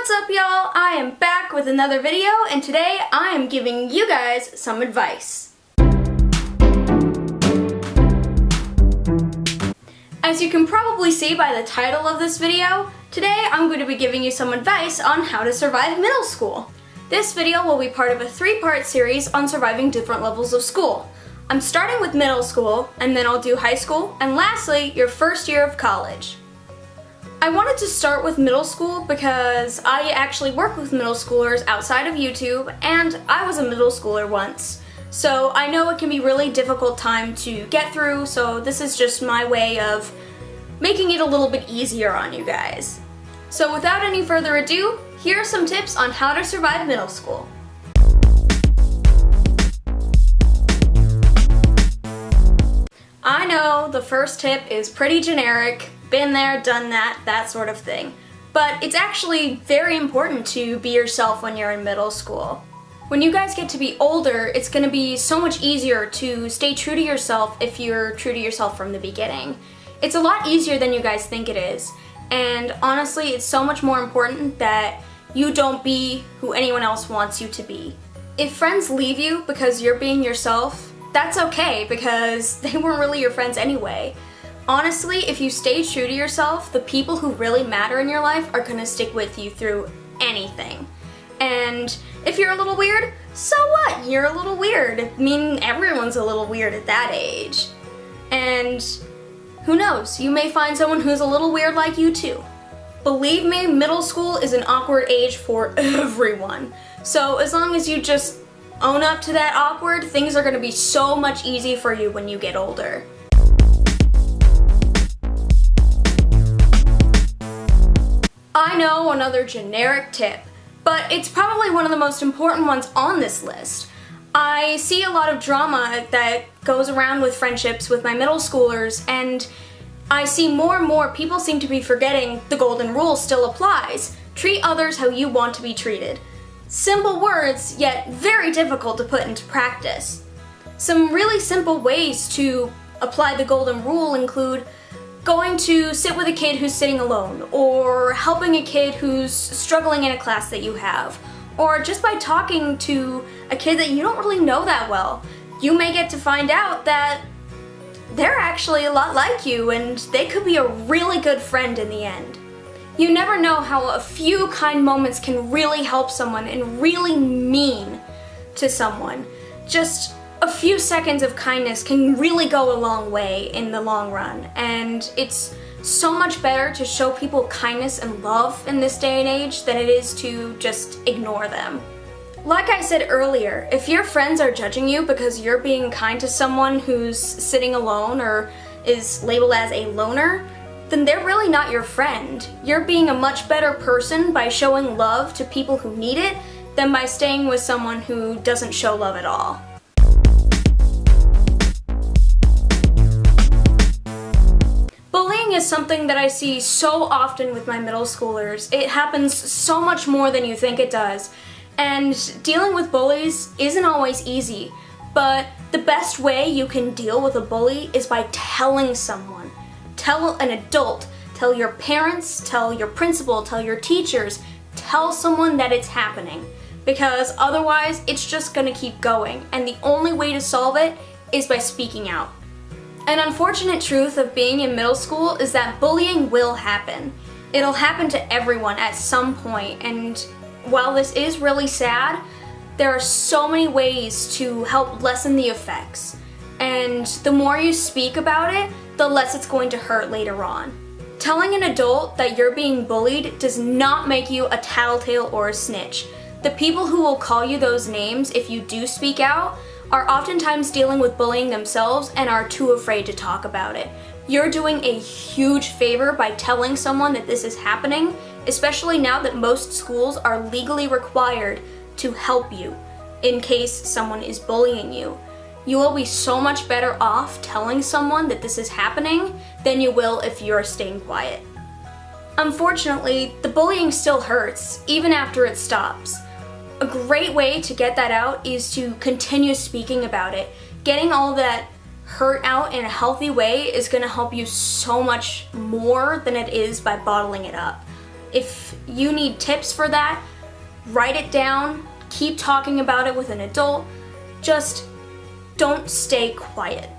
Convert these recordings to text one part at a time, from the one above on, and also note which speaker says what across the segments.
Speaker 1: What's up, y'all? I am back with another video, and today I am giving you guys some advice. As you can probably see by the title of this video, today I'm going to be giving you some advice on how to survive middle school. This video will be part of a 3-part series on surviving different levels of school. I'm starting with middle school, and then I'll do high school, and lastly, your first year of college. I wanted to start with middle school because I actually work with middle schoolers outside of YouTube, and I was a middle schooler once. So I know it can be a really difficult time to get through, so this is just my way of making it a little bit easier on you guys. So without any further ado, here are some tips on how to survive middle school. I know the first tip is pretty generic, been there, done that, that sort of thing. But it's actually very important to be yourself when you're in middle school. When you guys get to be older, it's going to be so much easier to stay true to yourself if you're true to yourself from the beginning. It's a lot easier than you guys think it is. And honestly, it's so much more important that you don't be who anyone else wants you to be. If friends leave you because you're being yourself, that's okay because they weren't really your friends anyway. Honestly, if you stay true to yourself, the people who really matter in your life are gonna stick with you through anything. And if you're a little weird, so what? You're a little weird. I mean, everyone's a little weird at that age. And who knows, you may find someone who's a little weird like you too. Believe me, middle school is an awkward age for everyone. So as long as you just own up to that awkward, things are gonna be so much easier for you when you get older. I know another generic tip, but it's probably one of the most important ones on this list. I see a lot of drama that goes around with friendships with my middle schoolers, and I see more and more people seem to be forgetting the golden rule still applies. Treat others how you want to be treated. Simple words, yet very difficult to put into practice. Some really simple ways to apply the golden rule include going to sit with a kid who's sitting alone, or helping a kid who's struggling in a class that you have, or just by talking to a kid that you don't really know that well. You may get to find out that they're actually a lot like you and they could be a really good friend in the end. You never know how a few kind moments can really help someone and really mean to someone. Just a few seconds of kindness can really go a long way in the long run, and it's so much better to show people kindness and love in this day and age than it is to just ignore them. Like I said earlier, if your friends are judging you because you're being kind to someone who's sitting alone or is labeled as a loner, then they're really not your friend. You're being a much better person by showing love to people who need it than by staying with someone who doesn't show love at all. Bullying is something that I see so often with my middle schoolers. It happens so much more than you think it does. And dealing with bullies isn't always easy, but the best way you can deal with a bully is by telling someone. Tell an adult, tell your parents, tell your principal, tell your teachers, tell someone that it's happening. Because otherwise, it's just gonna keep going, and the only way to solve it is by speaking out. An unfortunate truth of being in middle school is that bullying will happen. It'll happen to everyone at some point, and while this is really sad, there are so many ways to help lessen the effects. And the more you speak about it, the less it's going to hurt later on. Telling an adult that you're being bullied does not make you a tattletale or a snitch. The people who will call you those names if you do speak out are oftentimes dealing with bullying themselves and are too afraid to talk about it. You're doing a huge favor by telling someone that this is happening, especially now that most schools are legally required to help you in case someone is bullying you. You will be so much better off telling someone that this is happening than you will if you're staying quiet. Unfortunately, the bullying still hurts, even after it stops. A great way to get that out is to continue speaking about it. Getting all that hurt out in a healthy way is going to help you so much more than it is by bottling it up. If you need tips for that, write it down, keep talking about it with an adult, just don't stay quiet.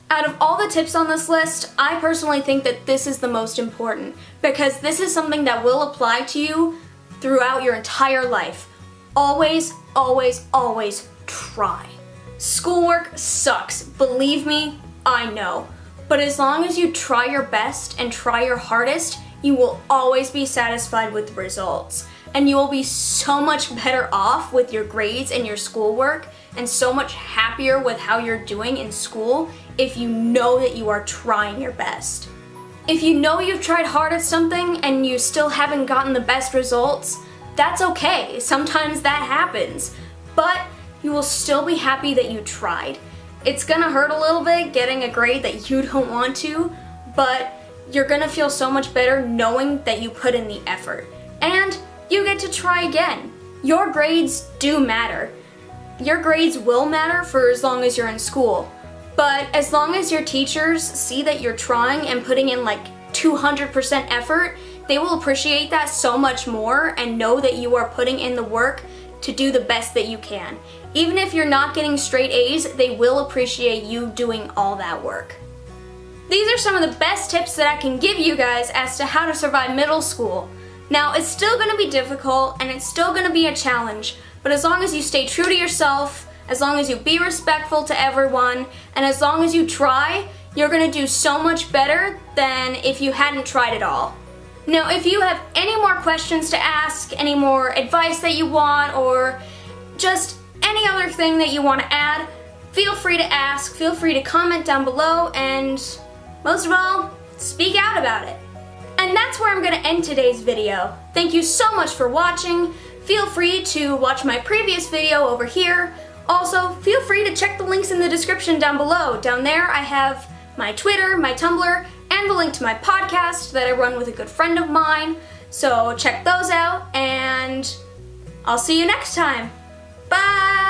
Speaker 1: Out of all the tips on this list, I personally think that this is the most important because this is something that will apply to you throughout your entire life. Always, always, always try. Schoolwork sucks. Believe me, I know. But as long as you try your best and try your hardest, you will always be satisfied with the results. And you will be so much better off with your grades and your schoolwork and so much happier with how you're doing in school if you know that you are trying your best. If you know you've tried hard at something and you still haven't gotten the best results, that's okay. Sometimes that happens. But you will still be happy that you tried. It's gonna hurt a little bit getting a grade that you don't want to, but you're gonna feel so much better knowing that you put in the effort. And you get to try again. Your grades do matter. Your grades will matter for as long as you're in school. But as long as your teachers see that you're trying and putting in like 200% effort, they will appreciate that so much more and know that you are putting in the work to do the best that you can. Even if you're not getting straight A's, they will appreciate you doing all that work. These are some of the best tips that I can give you guys as to how to survive middle school. Now, it's still gonna be difficult and it's still gonna be a challenge, but as long as you stay true to yourself, as long as you be respectful to everyone, and as long as you try, you're gonna do so much better than if you hadn't tried at all. Now, if you have any more questions to ask, any more advice that you want, or just any other thing that you want to add, feel free to ask, feel free to comment down below, and most of all, speak out about it. And that's where I'm going to end today's video. Thank you so much for watching. Feel free to watch my previous video over here. Also, feel free to check the links in the description down below. Down there I have my Twitter, my Tumblr, and the link to my podcast that I run with a good friend of mine. So check those out, and I'll see you next time. Bye!